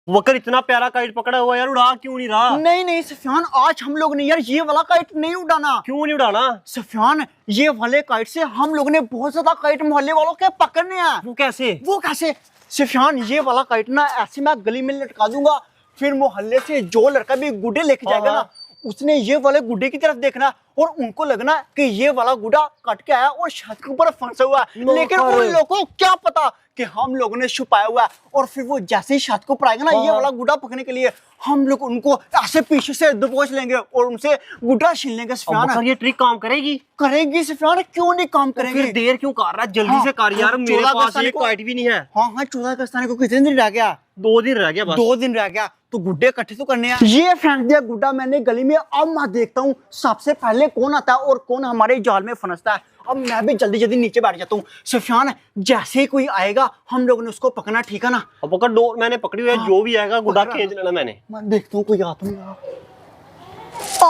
Walker इतना प्यारा kite पकड़ा हुआ यार, उड़ा क्यों नहीं रहा? नहीं नहीं सफियान, आज हम लोग ने यार ये वाला काइट नहीं उड़ाना। क्यों नहीं उड़ाना सफियान? ये वाले काइट से हम लोग ने बहुत ज्यादा काइट मोहल्ले वालों के पकड़ने हैं। वो कैसे? वो कैसे सफियान? ये वाला काइट ना ऐसे मैं गली में लटका दूंगा, फिर मोहल्ले से जो लड़का भी गुड्डे लेके जाएगा ना, उसने ये वाले गुड्डे की तरफ देखना और उनको लगना कि ये वाला गुड्डा कट के आया और छत के ऊपर फंसा हुआ है। लेकिन उन लोगों को क्या पता कि हम लोगों ने छुपाया हुआ है। और फिर वो जैसे ही छत को ऊपर आएगा ना ये वाला गुड्डा पकड़ने के लिए, हम लोग उनको ऐसे पीछे से दबोच लेंगे और उनसे गुड्डा छीन लेंगे। सफियान ये ट्रिक काम करेगी? करेगी सफियान, क्यों नहीं काम करेगी? फिर देर क्यों कर रहा है? जल्दी से कर यार, मेरे पास ये काइट भी नहीं है। हाँ 14 अगस्त को कितने दिन रह गया? 2 दिन रह गया बस। 2 दिन रह गया तो गुड्डे इकट्ठे तो करने हैं। ये फेंक दिया गुड्डा मैंने गली में, अब मैं देखता हूँ सबसे पहले कौन आता है और कौन हमारे जाल में फंसता है। अब मैं भी जल्दी जल्दी नीचे बैठ जाता हूँ। सफियान जैसे ही कोई आएगा हम लोग ने उसको पकड़ना, ठीक है ना? अब पकड़ दो, मैंने पकड़ी हुई है। जो भी आएगा गुड्डा खींच लेना। मैं देखता हूँ कोई आता नहीं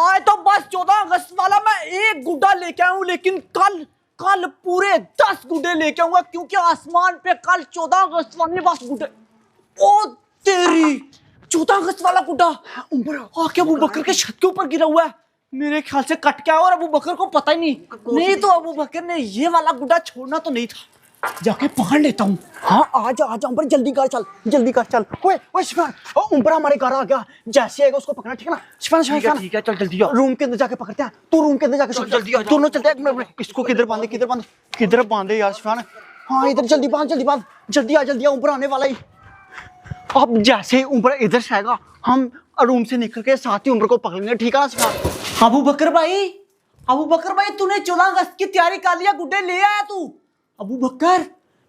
आए तो बस 14 अगस्त वाला मैं एक गुड्डा लेके आऊँ, लेकिन कल पूरे 10 गुड्डे लेके आऊंगा, क्योंकि आसमान पे कल 14 अगस्त वाले बस गुड्डे। ओ तेरी 14 अगस्त वाला गुड्डा ऊपर आके अबू बकर के छत के ऊपर गिरा हुआ है। मेरे ख्याल से कट के आया और अबू बकर को पता ही नहीं तो अबू बकर ने ये वाला गुड्डा छोड़ना तो नहीं था। जाके पकड़ लेता हूँ। हाँ आजा आजा ऊपर, जल्दी कर चल, जल्दी कर चल। ओए शिफान, ऊपर हमारे घर आ गया। जैसे आएगा उसको पकड़ना, ठीक है ना? शिफान ठीक है चल जल्दी आ। रूम के अंदर जाके पकड़ते हैं। तू रूम के अंदर जाके जल्दी आ। दोनों चलते हैं। इसको किधर बांधे यार शिफान? हाँ इधर जल्दी बांध जल्दी आ, ऊपर आने वाला ही। अब जैसे ऊपर इधर से आएगा हम रूम से निकल के साथ ही ऊपर को पकड़ेंगे, ठीक है ना शिफान? अबू बकर भाई तूने 14 अगस्त की तैयारी कर लिया, गुड्डे ले आया तू? अबू बकर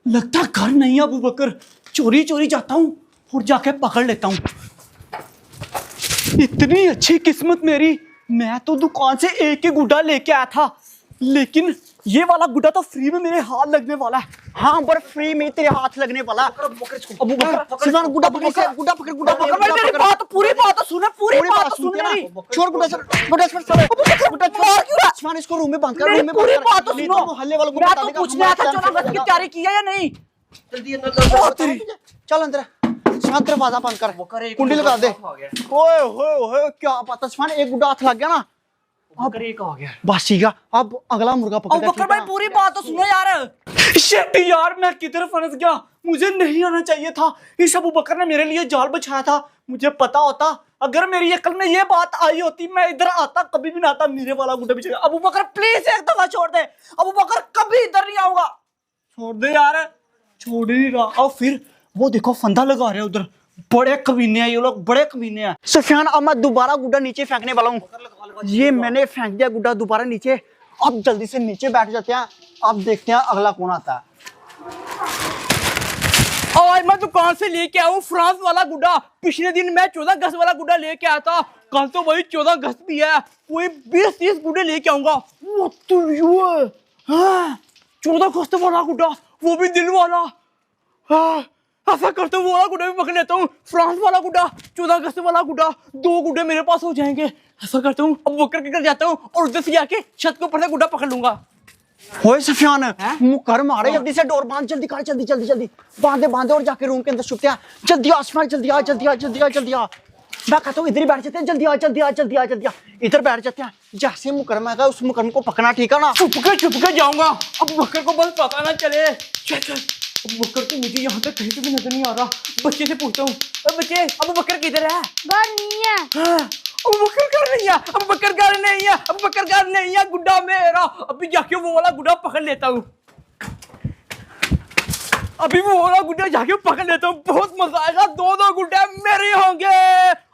लगता घर नहीं है। अबू बकर चोरी जाता हूँ और जाके पकड़ लेता हूँ। इतनी अच्छी किस्मत मेरी, मैं तो दुकान से एक ही गुड्डा लेके आया था, लेकिन ये वाला गुड्डा तो फ्री में मेरे हाथ लगने वाला है। हाँ पर फ्री में तेरे हाथ लगने वाला। अबू बकर सिफान गुड्डा पकड़ मेरी बात, पूरी बात सुन मेरी। छोड़ गुड्डा सिफान, इसको रूम में बंद कर। पूरी बात तो सुनो। मोहल्ले वालों को बता देगा पूछने आया था 14 अगस्त की तैयारी की है या नहीं। जल्दी अंदर चल अंदर सिफान, दरवाजा बंद कर, कुंडी लगा दे। ओए क्या पता सिफान, एक गुड्डा हाथ लग गया ना। अब एक आ गया बस ठीक है, अब अगला मुर्गा पकड़। बकर भाई पूरी बात तो सुनो यार। शिट यार, मैं किधर फंस गया? मुझे नहीं आना चाहिए था। इस अबू बकर ने मेरे लिए जाल बिछाया था। मुझे पता होता, अगर मेरी अकल में ये बात आई होती, मैं इधर आता कभी भी ना आता। मेरे वाला गुड्डा बिछा। अबू बकर प्लीज एक दफा छोड़ दे। अबू बकर कभी इधर नहीं आऊंगा। छोड़ दे यार, छोड़ ही नहीं रहा। और फिर वो देखो फंदा लगा रहे उधर। बड़े कमीने हैं ये लोग, बड़े कमीने हैं। सफियान अब मैं दोबारा गुड्डा नीचे फेंकने वाला हूँ। ये मैंने फेंक दिया गुड्डा दोबारा नीचे। अब जल्दी से नीचे बैठ जाते हैं। अब देखते हैं अगला कौन आता है। आज मैं दुकान से लेके आया हूँ फ्रांस वाला गुड्डा। पिछले दिन मैं 14 अगस्त वाला गुड्डा लेके आया था। कल तो वही 14 अगस्त भी है। कोई 20-30 गुड्डे लेके आऊंगा। 14 अगस्त वाला गुड्डा, वो भी दिल वाला। ऐसा करता हूँ, वो वाला गुड्डा भी पकड़ लेता हूँ। फ्रांस वाला गुड्डा, 14 अगस्त वाला गुड्डा, 2 गुड्डे मेरे पास हो जाएंगे। ऐसा करता हूँ, अब बकर के घर जाता हूँ और उधर से जाके छत के ऊपर से गुड्डा पकड़ लूंगा। होए सफियान, मुंह कर मारे, जल्दी से डोर बांध, जल्दी कर, जल्दी बांधे और जाके रूम के अंदर छुपते हैं। जल्दी आ सफियान, जल्दी आ। मैं कहता हूँ इधर ही बैठ जाते हैं। जल्दी आ। इधर बैठ जाते हैं। जैसे मुकरमा आएगा उस मुकरमा को पकड़ना, ठीक है ना? छुप के जाऊंगा। अब बकर को बस पता ना चले। चल अब बकर तो मुझे यहाँ तक कहीं भी नजर नहीं आ रहा। बच्चे से पूछता हूँ, बच्चे अब बकर किधर है? घर नहीं है। अब बकर घर नहीं है। अब बकर घर नहीं है। गुड्डा मेरा। अभी जाके वो वाला गुड्डा पकड़ लेता हूँ। बहुत मजा आएगा। 2 गुड्डे मेरे होंगे।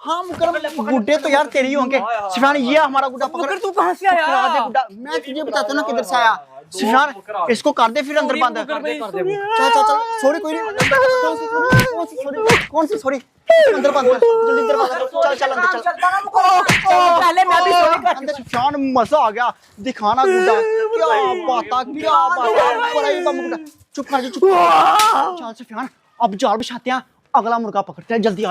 हाँ मुकरमा, गुड्डे तो यार तेरे ही होंगे। सफियान ये हमारा गुड्डा पकड़। तू कहाँ से आया? मैं तुझे बताता हूँ ना किधर से आया। सफियान इसको कर दे, फिर अंदर बांध। चल सॉरी, कोई नहीं। कौन सी सॉरी? अंदर बांध, जल्दी दरवाजा। चल अंदर चल। पहले मैं भी सॉरी कर। अंदर सफियान मजा आ गया। दिखाना गुड्डा, क्या बात। चुप कर। चल सफियान अब जाल बिछाते हैं, अगला मुर्गा पकड़ते हैं। जल्दी आ।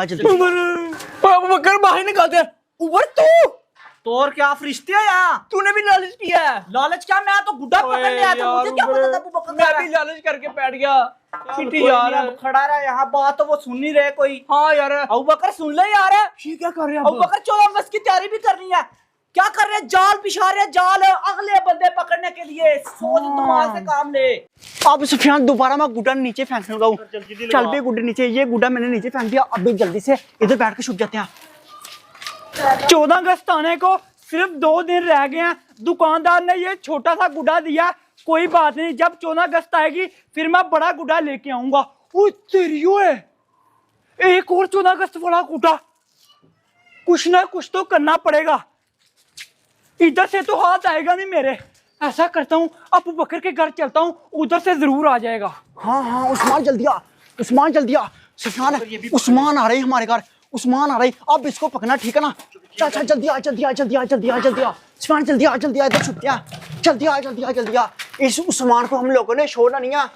बकर बाहर निकाल दे। ऊपर तू तो और क्या फरिश्ते है यहाँ? तूने भी लालच किया है? लालच क्या, मैं तो गुड्डा पकड़ने आया था, मुझे क्या पता था अबू बकर मैं भी लालच करके बैठ गया। कोई यार नहीं, अब खड़ा रहा यहाँ, बात तो वो सुन नहीं रहे कोई। हाँ यार, अबू बकर सुन ले यार, ये क्या कर रहे हैं अबू बकर 14 अगस्त की तैयारी भी करनी है। क्या कर रहे हैं? जाल बिछा रहे हैं, जाल अगले बंदे पकड़ने के लिए। सोच दिमाग से काम ले। अब सुफियान दोबारा मैं गुड्डा नीचे फेंक लगा हूँ। चल बे गुड्डे नीचे, ये गुड्डा मैंने नीचे फेंक दिया। अभी जल्दी से इधर बैठ के छुप जाते हैं। 14 अगस्त आने को सिर्फ 2 दिन रह गए हैं। दुकानदार ने ये छोटा सा गुड्डा दिया, कोई बात नहीं, जब 14 अगस्त आएगी फिर मैं बड़ा गुड्डा लेके आऊंगा। ओ तेरी ओए, एक और 14 अगस्त वाला गुड्डा, कुछ ना कुछ तो करना पड़ेगा। इधर से तो हाथ आएगा नहीं मेरे। ऐसा करता हूँ, अबू बकर के घर चलता हूँ, उधर से जरूर आ जाएगा। हाँ, उस्मान जल्दी आ, उस्मान जल्दी आ। सुफियान, उस्मान आ रहे हैं हमारे घर, उस्मान आ रही। अब इसको पकड़ना, ठीक है ना? चल चल जल्दी आ, जल्दी आ, जल्दी आ, जल्दी आ, जल्दी आ। उस्मान जल्दी आ, जल्दी आ, इधर छुपते हैं। जल्दी आ, जल्दी आ, जल्दी आ। इस उस्मान को हम लोगों ने छोड़ना नहीं है,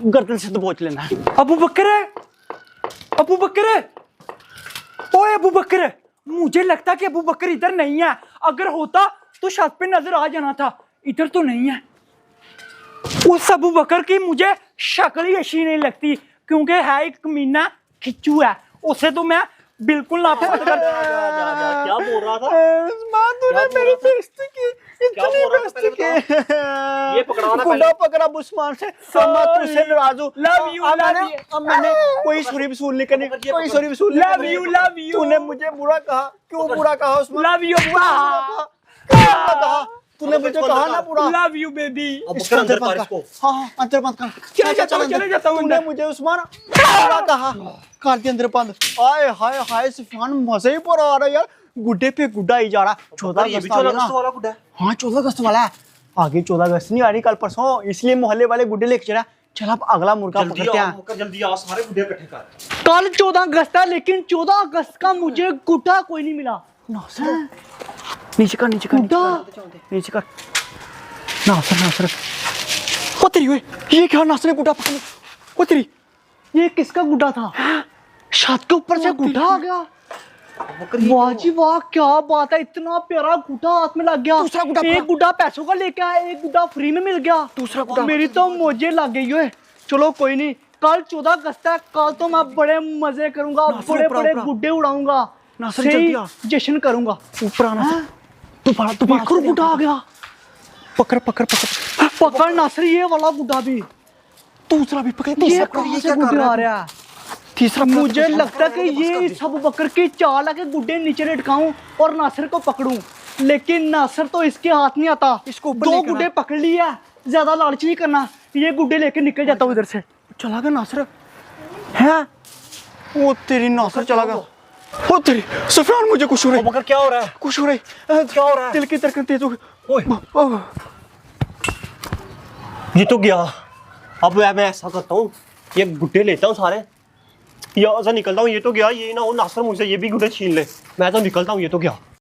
गर्दन से दबोच लेना है। अबू बकर है, अबू बकर है, ओए अबू बकर है। मुझे लगता कि अबू बकर इधर नहीं है। अगर होता तो छत पे नजर आ जाना था। इधर तो नहीं है। उस अबू बकर की मुझे शक्ल ही अच्छी नहीं लगती, क्योंकि है एक कमीना खिच्चू है। उसे तो मैं बिल्कुल ना पसंद करता। क्या बोल रहा था? उस्मान, तूने मेरी बेइज्जती की, इतनी बेइज्जती की। ये पकड़वाना गुड्डा पकड़ा उस्मान से, मैं तुझसे नाराज हूँ। Love you, love you। अब मैंने कोई सॉरी वसूल नहीं करनी, कोई सॉरी वसूल नहीं Love करनी। you, love you। तूने मुझे बुरा कहा, क्यों बुरा कहा उस्मान? Love you, कहा तूने मुझे कहा ना बुरा। Love you baby. अब इसको अंदर बंद कर। हाँ, अंदर बंद कर। चले जाता हूँ, चले जाता हूँ। तूने मुझे उस्मान बुरा कहा, कर दिया अंदर बंद। आए हाय हाय सुफियान, मजे ही पूरा आ रहा है यार। गुड्डे पे गुड्डा ही जा रहा। 14 ये भी अगस्त 14 वाला अगस्त वाला गुड्डा है। हाँ 14 अगस्त वाला है। आगे 14 अगस्त नहीं आ रही, कल परसों, इसलिए मोहल्ले वाले गुड्डे लेके चला। चल अब अगला मुर्गा जल्दी पकड़ते आओ, हैं। मौका जल्दी आओ, सारे गुड्डे इकट्ठे कर। कल 14 अगस्त है, लेकिन 14 अगस्त का मुझे गुड्डा कोई नहीं मिला। नीचे कर, नीचे कर, नीचे कर। नासर, नासर, ओ तेरी ओए, ये क्या नासर ने गुड्डा पकड़ लिया? ओ तेरी, ये किसका गुड्डा था? छत के ऊपर से गुड्डा आ गया। वाह जी वाह, क्या बात है, इतना प्यारा गुड्डा हाथ में लग गया। दूसरा गुड्डा, एक गुड्डा पैसों का लेके आया, एक गुड्डा फ्री में मिल गया। दूसरा गुड्डा, मेरी तो मौजे लग गई है। चलो कोई नहीं, कल 14 अगस्त है, कल तो मैं बड़े मजे करूंगा, बड़े बड़े गुड्डे उड़ाऊंगा, सही जश्न करूंगा। ऊपर आना, दोबारा दोबारा गुड्डा आ गया। पकड़ पकड़ पकड़ पकड़ नासर, ये वाला गुड्डा भी, दूसरा भी पकड़। ये कहां से गुड्डा आ रहा है? तीसरा, मुझे लगता है कि ये इस अबू बकर की चाल है कि गुड्डे नीचे लटकाऊं और नासिर को पकड़ूं, लेकिन नासिर तो इसके हाथ नहीं आता। इसको 2 गुड्डे पकड़ लिए है, ज्यादा लालच नहीं करना। ये गुड्डे लेके निकल जाता हूँ इधर से। चला गया नासिर है। वो तेरी नासिर चला गया। ओ तेरी सुफियान, मुझे कुछ हो रहा है। मगर क्या हो रहा है? कुछ हो रहा है, क्या हो रहा है? दिल की धड़कन तेज हो गई। ये तो गया। अब मैं ऐसा करता हूँ, ये गुड्डे लेता हूँ सारे, यहाँ से निकलता हूँ। ये तो गया, ये ना हो नासर मुझसे ये भी गुड्डे छीन ले। मैं तो निकलता हूँ, ये तो गया।